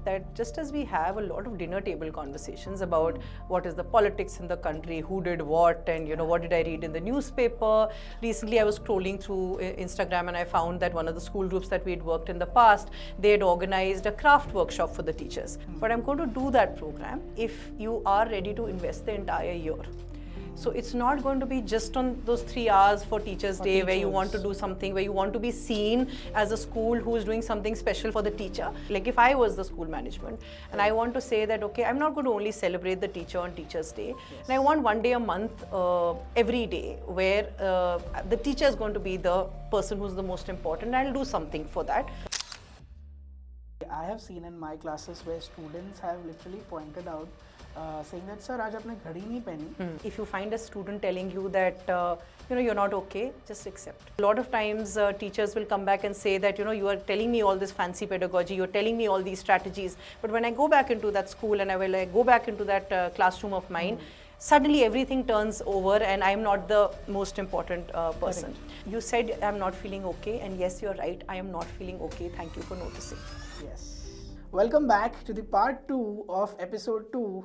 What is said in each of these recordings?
that just as we have a lot of dinner table conversations about what is the politics in the country, who did what, and what did I read in the newspaper. Recently I was scrolling through Instagram and I found that one of the school groups that we had worked in the past, they had organized a craft workshop for the teachers. But I'm going to do that program if you are ready to invest the entire year. So it's not going to be just on those 3 hours for Teachers' Day where you want to do something, where you want to be seen as a school who is doing something special for the teacher. Like if I was the school management and I want to say that, okay, I'm not going to only celebrate the teacher on Teachers' Day. And I want one day a month, every day, where the teacher is going to be the person who's the most important. I'll do something for that. I have seen in my classes where students have literally pointed out saying that, sir, aaj apne ghadi nahi pehni. If you find a student telling you that you're not okay, just accept. A lot of times teachers will come back and say that you are telling me all this fancy pedagogy, you're telling me all these strategies, but when I go back into that school and I go back into that classroom of mine, suddenly everything turns over and I'm not the most important person. Correct. You said I'm not feeling okay, and yes, you're right, I am not feeling okay. Thank you for noticing. Yes. Welcome back to the part 2 of episode 2.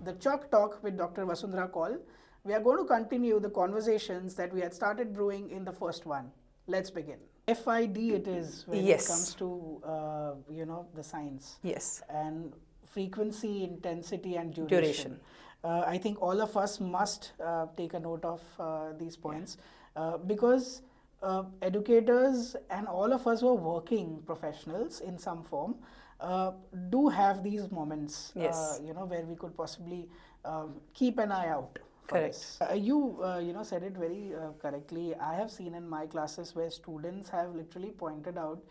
The Chalk Talk with Dr. Vasundhara Kaul. We are going to continue the conversations that we had started brewing in the first one. Let's begin. FID it is when it comes to, the science. Yes. And frequency, intensity and duration. I think all of us must take a note of these points because educators and all of us who are working professionals in some form do have these moments, where we could possibly keep an eye out. Correct. You said it very correctly. I have seen in my classes where students have literally pointed out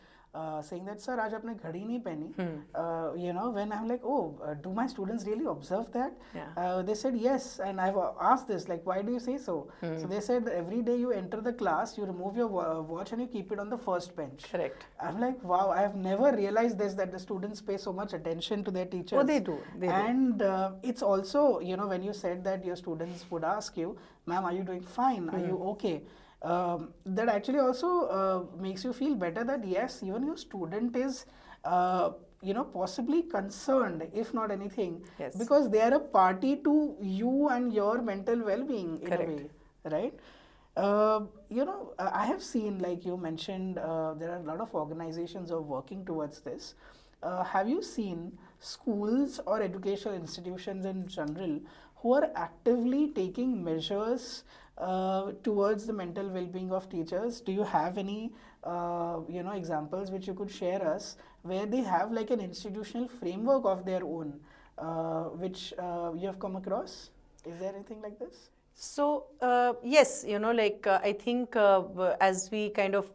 saying that, sir, aaj apne ghadi nahi pehni. When I'm like, oh, do my students really observe that? Yeah. They said yes, and I've asked this, like, why do you say so? So they said every day you enter the class, you remove your watch and you keep it on the first bench. Correct. I'm like, wow, I have never realized this, that the students pay so much attention to their teachers. Oh, they do. And it's also, when you said that your students would ask you, ma'am, are you doing fine? Are you okay? That actually also makes you feel better that yes, even your student is possibly concerned, if not anything, because they are a party to you and your mental well-being in a way, right? I have seen, like you mentioned, there are a lot of organizations who are working towards this. Have you seen schools or educational institutions in general who are actively taking measures towards the mental well-being of teachers? Do you have any examples which you could share us where they have like an institutional framework of their own which you have come across? Is there anything like this? So yes, I think as we kind of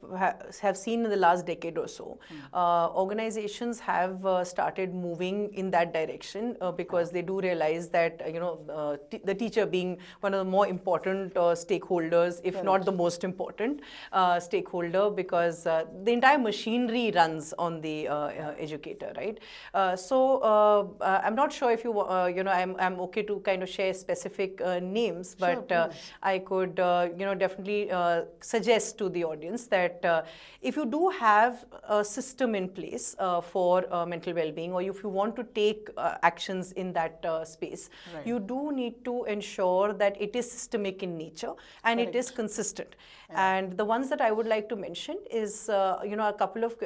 have seen in the last decade or so, organizations have started moving in that direction because they do realize that the teacher being one of the more important stakeholders, if not the most important stakeholder, because the entire machinery runs on the educator, right? So I'm not sure if you I'm okay to kind of share specific names, but I could definitely suggest to the audience that if you do have a system in place for mental well-being, or if you want to take actions in that space, you do need to ensure that it is systemic in nature and it is consistent. And the ones that I would like to mention is a couple of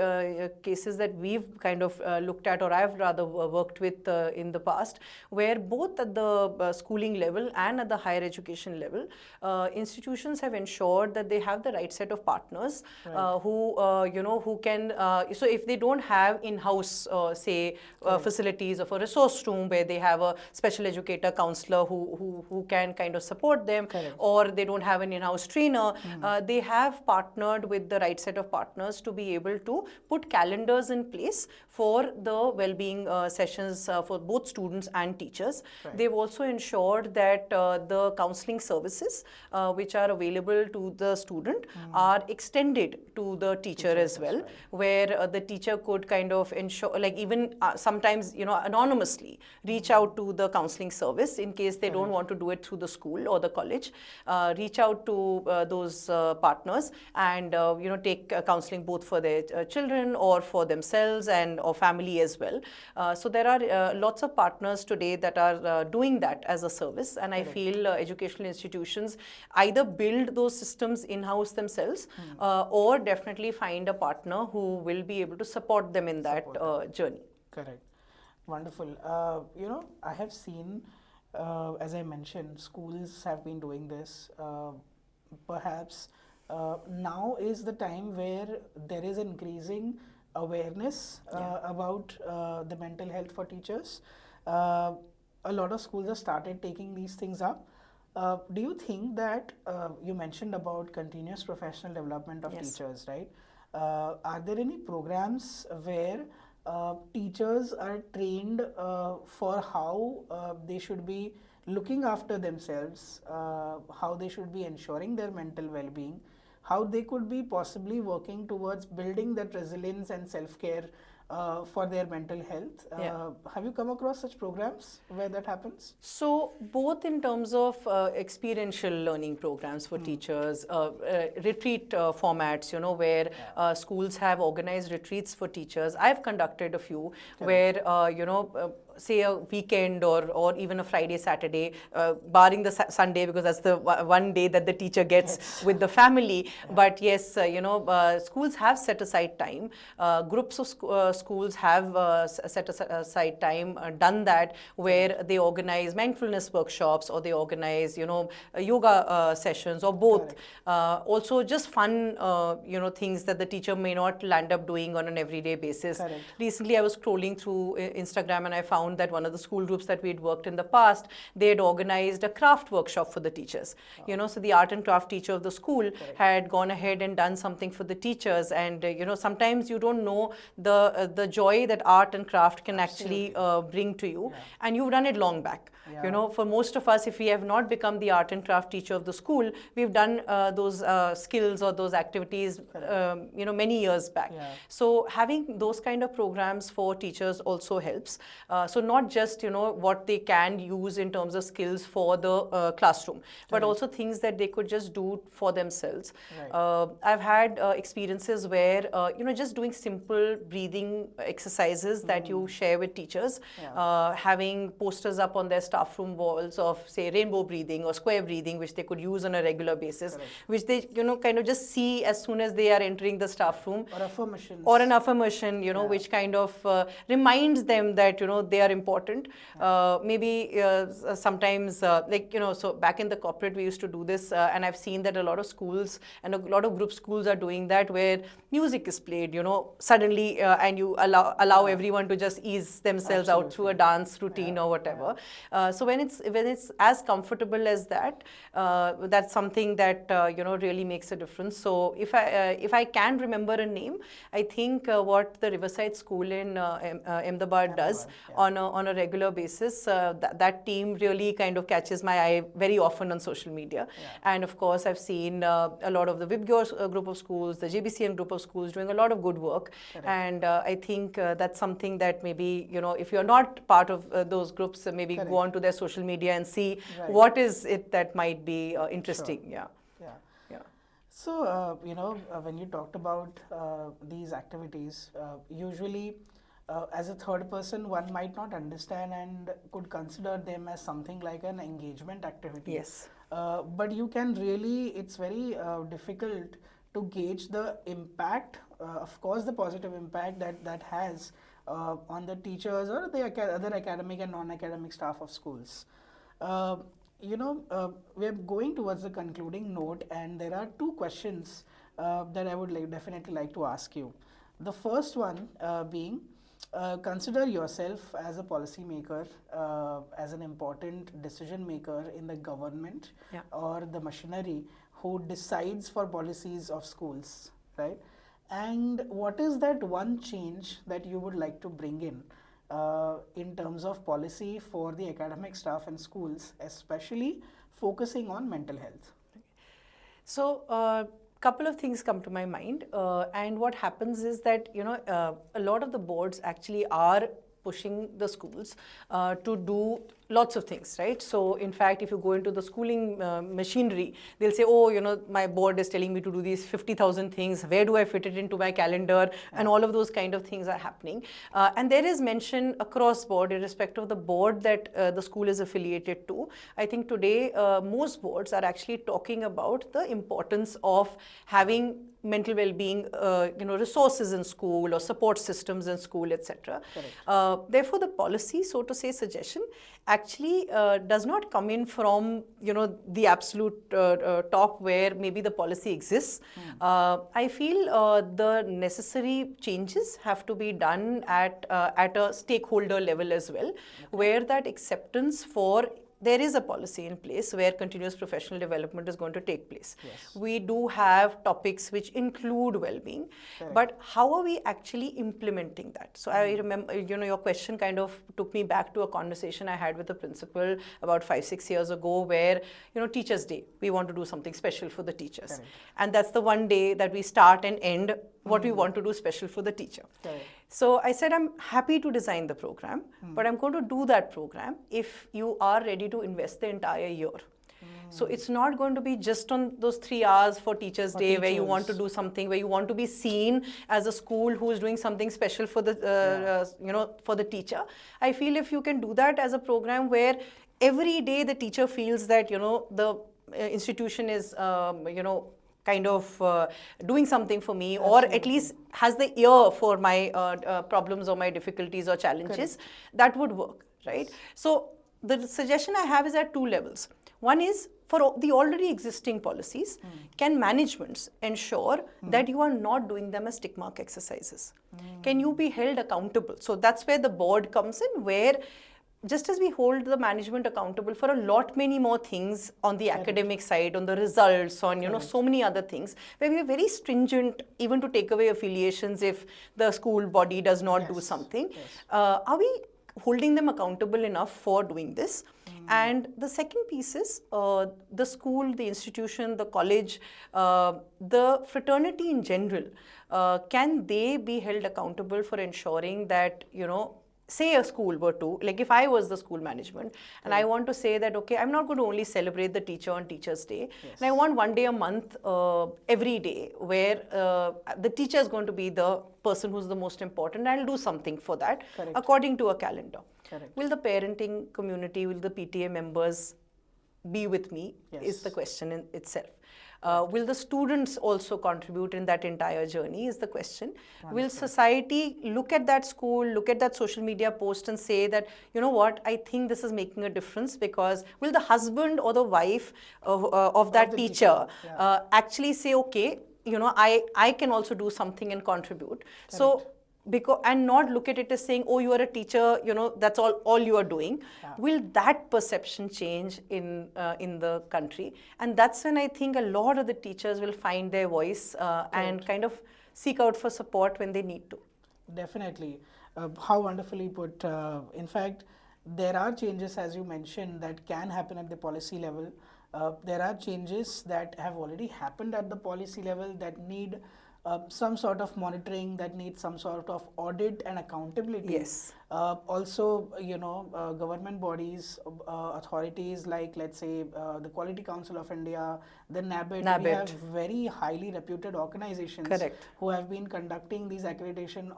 cases that we've kind of looked at, or I've rather worked with in the past, where both at the schooling level and at the higher education level, institutions have ensured that they have the right set of partners who can, so if they don't have in-house facilities of a resource room where they have a special educator counselor who can kind of support them, or they don't have an in-house trainer, they have partnered with the right set of partners to be able to put calendars in place for the well-being sessions for both students and teachers. They've also ensured that the counselors counseling services which are available to the student are extended to the teacher as well, where the teacher could kind of ensure, like even sometimes, anonymously reach out to the counseling service in case they don't want to do it through the school or the college, reach out to those partners and, take counseling both for their children or for themselves and or family as well. So there are lots of partners today that are doing that as a service, and I feel educational institutions either build those systems in-house themselves or definitely find a partner who will be able to support them in that journey. Correct. Wonderful. I have seen, as I mentioned, schools have been doing this. Perhaps now is the time where there is increasing awareness about the mental health for teachers. A lot of schools have started taking these things up. Do you think that you mentioned about continuous professional development of teachers, right? Are there any programs where teachers are trained for how they should be looking after themselves, how they should be ensuring their mental well-being, how they could be possibly working towards building that resilience and self-care for their mental health? Have you come across such programs where that happens? So both in terms of experiential learning programs for teachers, retreat formats, where schools have organized retreats for teachers. I've conducted a few where, say a weekend or even a Friday, Saturday, barring the Sunday, because that's the one day that the teacher gets with the family. But yes, schools have set aside time. Groups of schools have set aside time, done that, where they organize mindfulness workshops or they organize, yoga sessions or both. Also just fun, things that the teacher may not land up doing on an everyday basis. Recently, I was scrolling through Instagram and I found that one of the school groups that we had worked in the past, they had organized a craft workshop for the teachers. So the art and craft teacher of the school had gone ahead and done something for the teachers, and sometimes you don't know the joy that art and craft can actually bring to you, and you've done it long back. For most of us, if we have not become the art and craft teacher of the school, we've done those skills or those activities, many years back. So having those kind of programs for teachers also helps. So not just, what they can use in terms of skills for the classroom, but also things that they could just do for themselves. I've had experiences where, just doing simple breathing exercises that you share with teachers, having posters up on their staff room walls of, say, rainbow breathing or square breathing, which they could use on a regular basis, which they, kind of just see as soon as they are entering the staff room. Or affirmations. Or an affirmation, which kind of reminds them that, they are important. Maybe sometimes, so back in the corporate, we used to do this, and I've seen that a lot of schools and a lot of group schools are doing that, where music is played, suddenly, and you allow everyone to just ease themselves out through a dance routine or whatever. So when it's as comfortable as that, that's something that really makes a difference. So if I can remember a name, I think what the Riverside School in Ahmedabad does on a regular basis, that team really kind of catches my eye very often on social media. And of course, I've seen a lot of the Vibgyor group of schools, the JBCN group of schools doing a lot of good work. And I think that's something that maybe, if you're not part of those groups, maybe go on to their social media and see what is it that might be interesting. So, when you talked about these activities, usually as a third person, one might not understand and could consider them as something like an engagement activity. Yes. But you can really, it's very difficult to gauge the impact, of course, the positive impact that has on the teachers or the other academic and non-academic staff of schools. We're going towards the concluding note, and there are two questions that I would definitely like to ask you. The first one being, consider yourself as a policy maker, as an important decision maker in the government or the machinery who decides for policies of schools, right? And what is that one change that you would like to bring in terms of policy for the academic staff and schools, especially focusing on mental health? So, couple of things come to my mind, and what happens is that a lot of the boards actually are pushing the schools to do lots of things, right? So, in fact, if you go into the schooling machinery, they'll say, oh, my board is telling me to do these 50,000 things. Where do I fit it into my calendar? And all of those kind of things are happening. And there is mention across board, irrespective of the board that the school is affiliated to. I think today most boards are actually talking about the importance of having mental well-being, resources in school or support systems in school, etc. Therefore, the policy, so to say, suggestion actually does not come in from the absolute top where maybe the policy exists. I feel the necessary changes have to be done at a stakeholder level as well, where that acceptance for there is a policy in place where continuous professional development is going to take place. Yes. We do have topics which include well-being, but how are we actually implementing that? So I remember, your question kind of took me back to a conversation I had with the principal about 5-6 years ago where, Teachers' Day, we want to do something special for the teachers. Correct. And that's the one day that we start and end what we want to do special for the teacher. Correct. So I said, I'm happy to design the program, but I'm going to do that program if you are ready to invest the entire year. So it's not going to be just on those 3 hours for Teachers' Day where you want to do something, where you want to be seen as a school who is doing something special for the, for the teacher. I feel if you can do that as a program where every day the teacher feels that, the institution is, kind of doing something for me, or at least has the ear for my problems or my difficulties or challenges, that would work, right? So the suggestion I have is at 2 levels. One is for the already existing policies, can managements ensure that you are not doing them as tick mark exercises? Can you be held accountable? So that's where the board comes in, where just as we hold the management accountable for a lot many more things on the academic side, on the results, on so many other things, where we are very stringent even to take away affiliations if the school body does not do something. Are we holding them accountable enough for doing this? And the second piece is the school, the institution, the college, the fraternity in general, can they be held accountable for ensuring that, say a school were to, like if I was the school management and I want to say that, okay, I'm not going to only celebrate the teacher on Teachers' Day, and I want one day a month, every day, where the teacher is going to be the person who's the most important, I'll do something for that according to a calendar. Will the parenting community, will the PTA members be with me is the question in itself. Will the students also contribute in that entire journey is the question. Will society look at that school, look at that social media post and say that, you know what, I think this is making a difference, because will the husband or the wife of that teacher actually say, okay, I can also do something and contribute. So, and not look at it as saying, oh, you are a teacher, that's all you are doing. Will that perception change in the country? And that's when I think a lot of the teachers will find their voice and kind of seek out for support when they need to. Definitely. How wonderfully put. In fact, there are changes, as you mentioned, that can happen at the policy level. There are changes that have already happened at the policy level that need some sort of monitoring, that needs some sort of audit and accountability. Yes. Also, government bodies, authorities like, let's say, the Quality Council of India, the NABET. We have very highly reputed organizations who have been conducting these accreditation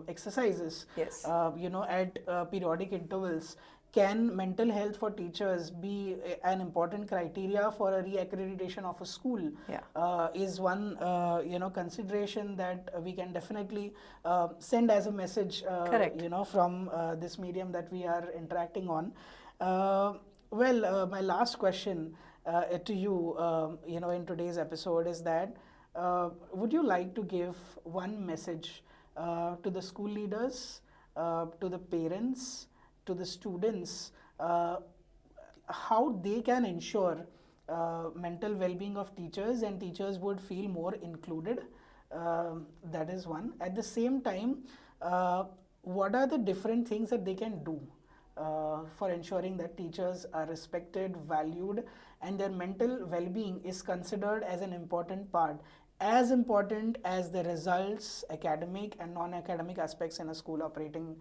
exercises, at periodic intervals. Can mental health for teachers be an important criteria for a re-accreditation of a school? Is one consideration that we can definitely send as a message from this medium that we are interacting on. My last question to you, in today's episode is that would you like to give one message to the school leaders, to the parents, to the students, how they can ensure mental well-being of teachers and teachers would feel more included? That is one. At the same time, what are the different things that they can do for ensuring that teachers are respected, valued, and their mental well-being is considered as an important part, as important as the results, academic and non-academic aspects in a school operating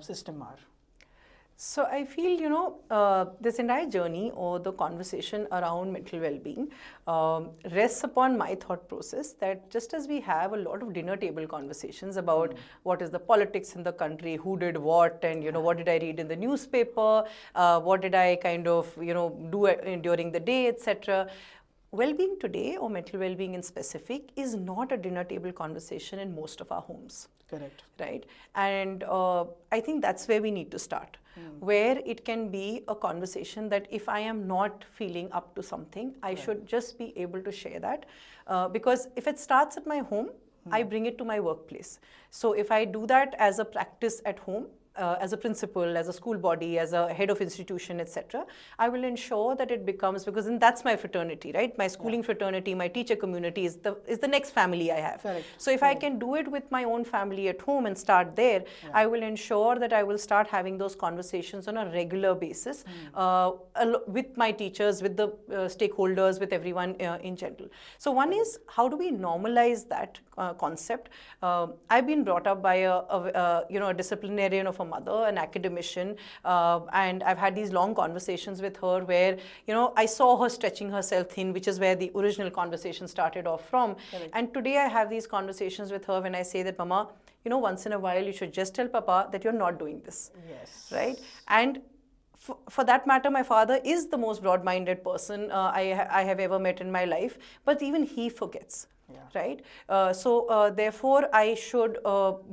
system are? So I feel, this entire journey or the conversation around mental well-being rests upon my thought process that just as we have a lot of dinner table conversations about what is the politics in the country, who did what, and, what did I read in the newspaper, what did I kind of, do during the day, etc. Well-being today, or mental well-being in specific, is not a dinner table conversation in most of our homes. Correct. Right? And I think that's where we need to start, where it can be a conversation that if I am not feeling up to something, I should just be able to share that. Because if it starts at my home, I bring it to my workplace. So if I do that as a practice at home, as a principal, as a school body, as a head of institution, etc., I will ensure that it becomes, because then that's my fraternity, right? My schooling fraternity, my teacher community is the next family I have. Correct. So if I can do it with my own family at home and start there, I will ensure that I will start having those conversations on a regular basis with my teachers, with the stakeholders, with everyone in general. So one is, how do we normalize that concept? I've been brought up by a disciplinarian of a mother, an academician, and I've had these long conversations with her where, I saw her stretching herself thin, which is where the original conversation started off from. Correct. And today I have these conversations with her when I say that, Mama, once in a while you should just tell Papa that you're not doing this. Yes. Right? And for that matter, my father is the most broad-minded person I have ever met in my life, but even he forgets. Yeah. Right? So therefore, I should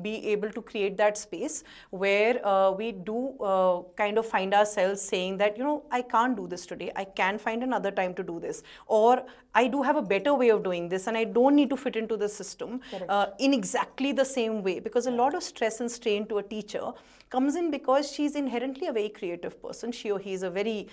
be able to create that space where we do kind of find ourselves saying that, I can't do this today. I can find another time to do this. Or I do have a better way of doing this and I don't need to fit into the system in exactly the same way. Because a lot of stress and strain to a teacher comes in because she's inherently a very creative person. She or he is a very,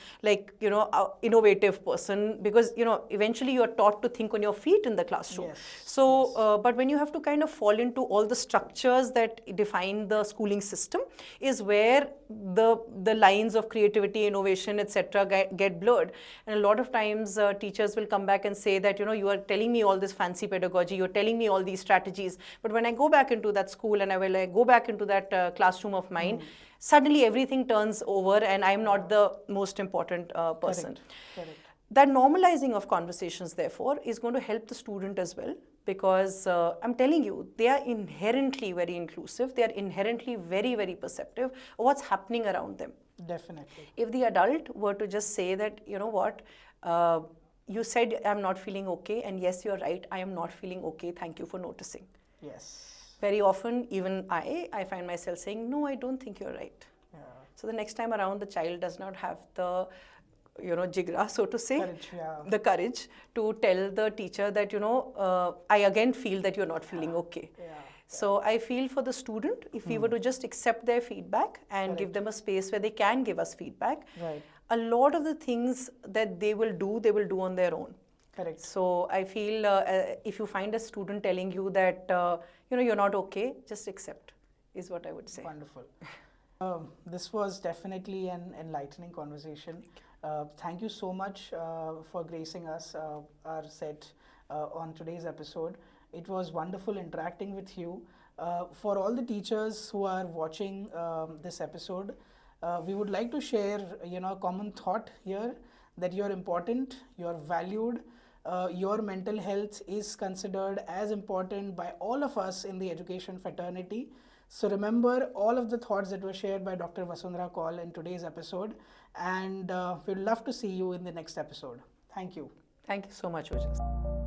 innovative person, because, eventually you're taught to think on your feet in the classroom. Yes. So, but when you have to kind of fall into all the structures that define the schooling system is where the lines of creativity, innovation, etc. get blurred. And a lot of times teachers will come back and say that, you are telling me all this fancy pedagogy, you're telling me all these strategies. But when I go back into that school and I go back into that classroom of mine, suddenly everything turns over and I'm not the most important person. Correct. That normalizing of conversations, therefore, is going to help the student as well, because I'm telling you, they are inherently very inclusive. They are inherently very, very perceptive of what's happening around them. Definitely. If the adult were to just say that, you said I'm not feeling okay, and yes, you're right, I am not feeling okay, thank you for noticing. Yes. Very often, even I find myself saying, no, I don't think you're right. Yeah. So the next time around, the child does not have the jigra, so to say, the courage to tell the teacher that, I again feel that you're not feeling okay. Yeah. So I feel for the student, if we were to just accept their feedback and give them a space where they can give us feedback, a lot of the things that they will do on their own. Correct. So I feel if you find a student telling you that, you're not okay, just accept, is what I would say. Wonderful. This was definitely an enlightening conversation. Thank you so much for gracing us, our set on today's episode. It was wonderful interacting with you. For all the teachers who are watching this episode, we would like to share, a common thought here, that you're important, you're valued, your mental health is considered as important by all of us in the education fraternity. So remember all of the thoughts that were shared by Dr. Vasundhara Kaul in today's episode, and we'd love to see you in the next episode. Thank you. Thank you so much, Ojas.